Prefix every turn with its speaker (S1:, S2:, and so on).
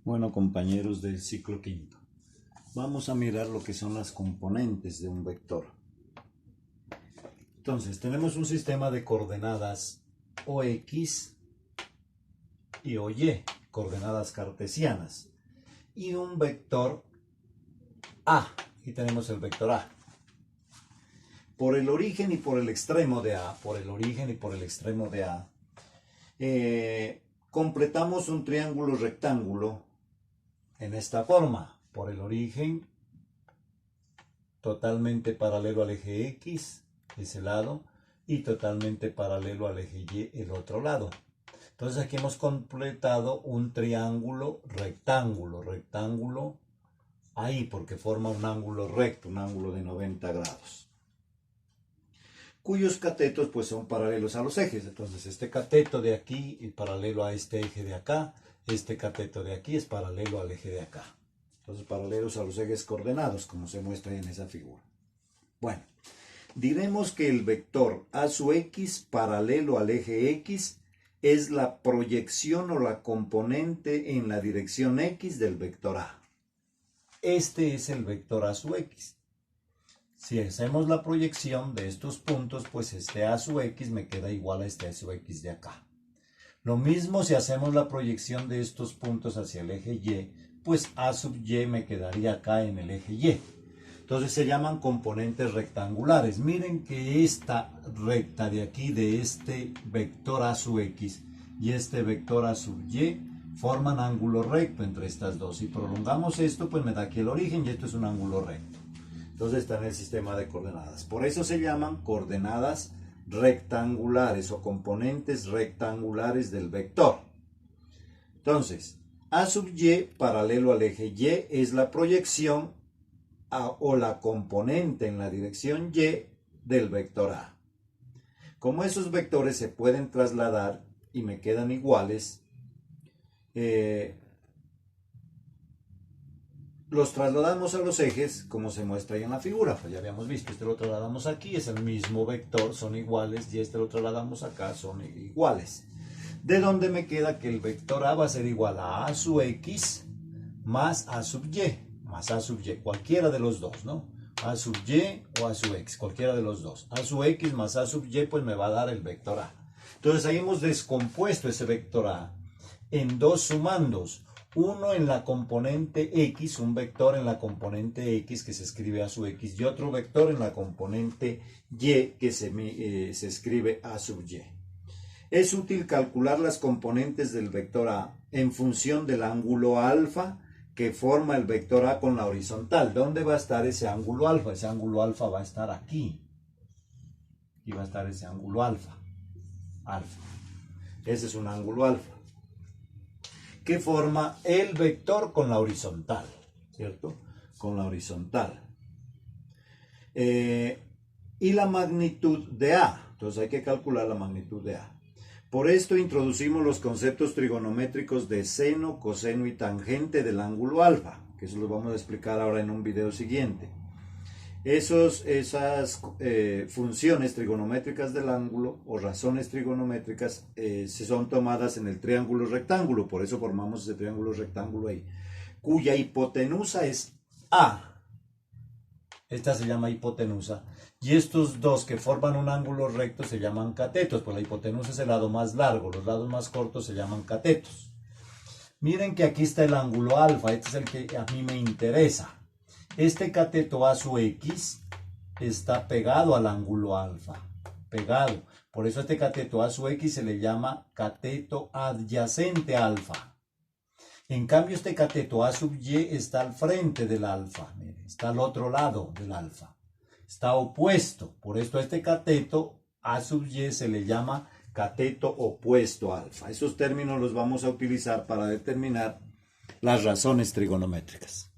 S1: Bueno, compañeros del ciclo quinto, vamos a mirar lo que son las componentes de un vector. Entonces, tenemos un sistema de coordenadas OX y OY, coordenadas cartesianas, y un vector A. Aquí tenemos el vector A. Por el origen y por el extremo de A, completamos un triángulo rectángulo en esta forma. Por el origen, totalmente paralelo al eje X, ese lado, y totalmente paralelo al eje Y, el otro lado. Entonces aquí hemos completado un triángulo rectángulo, ahí, porque forma un ángulo recto, un ángulo de 90 grados. Cuyos catetos pues son paralelos a los ejes. Entonces este cateto de aquí es paralelo a este eje de acá, este cateto de aquí es paralelo al eje de acá. Entonces paralelos a los ejes coordenados, como se muestra en esa figura. Bueno, diremos que el vector a su x paralelo al eje x es la proyección o la componente en la dirección x del vector a. Este es el vector a su x. Si hacemos la proyección de estos puntos, pues este a su x me queda igual a este a su x de acá. Lo mismo si hacemos la proyección de estos puntos hacia el eje y, pues a sub y me quedaría acá en el eje y. Entonces se llaman componentes rectangulares. Miren que esta recta de aquí, de este vector a su x y este vector a sub y, forman ángulo recto entre estas dos. Si prolongamos esto, pues me da aquí el origen y esto es un ángulo recto. Entonces está en el sistema de coordenadas. Por eso se llaman coordenadas rectangulares o componentes rectangulares del vector. Entonces, a sub y paralelo al eje y es la proyección o la componente en la dirección y del vector a. Como esos vectores se pueden trasladar y me quedan iguales, los trasladamos a los ejes como se muestra ahí en la figura. Pues ya habíamos visto, este lo trasladamos aquí, es el mismo vector, son iguales, y este lo trasladamos acá, son iguales. De donde me queda que el vector a va a ser igual a su x más a sub y, cualquiera de los dos, ¿no? A sub y o a su x, cualquiera de los dos. A su x más a sub y, pues me va a dar el vector a. Entonces ahí hemos descompuesto ese vector a en dos sumandos. Uno en la componente x, un vector en la componente x que se escribe a su x, y otro vector en la componente y que se escribe a sub y. Es útil calcular las componentes del vector a en función del ángulo alfa que forma el vector a con la horizontal. ¿Dónde va a estar ese ángulo alfa? Ese ángulo alfa va a estar aquí. Aquí va a estar ese ángulo alfa. Ese es un ángulo alfa que forma el vector con la horizontal, ¿cierto? Con la horizontal. Y la magnitud de A. Entonces hay que calcular la magnitud de A. Por esto introducimos los conceptos trigonométricos de seno, coseno y tangente del ángulo alfa, que eso lo vamos a explicar ahora en un video siguiente. Esas funciones trigonométricas del ángulo o razones trigonométricas se son tomadas en el triángulo rectángulo, por eso formamos ese triángulo rectángulo ahí, cuya hipotenusa es A. Esta se llama hipotenusa. Y estos dos que forman un ángulo recto se llaman catetos, pues la hipotenusa es el lado más largo, los lados más cortos se llaman catetos. Miren que aquí está el ángulo alfa, este es el que a mí me interesa. Este cateto a su x está pegado al ángulo alfa, pegado. Por eso este cateto a su x se le llama cateto adyacente a alfa. En cambio este cateto a sub y está al frente del alfa, miren, está al otro lado del alfa, está opuesto. Por esto a este cateto a sub y se le llama cateto opuesto a alfa. Esos términos los vamos a utilizar para determinar las razones trigonométricas.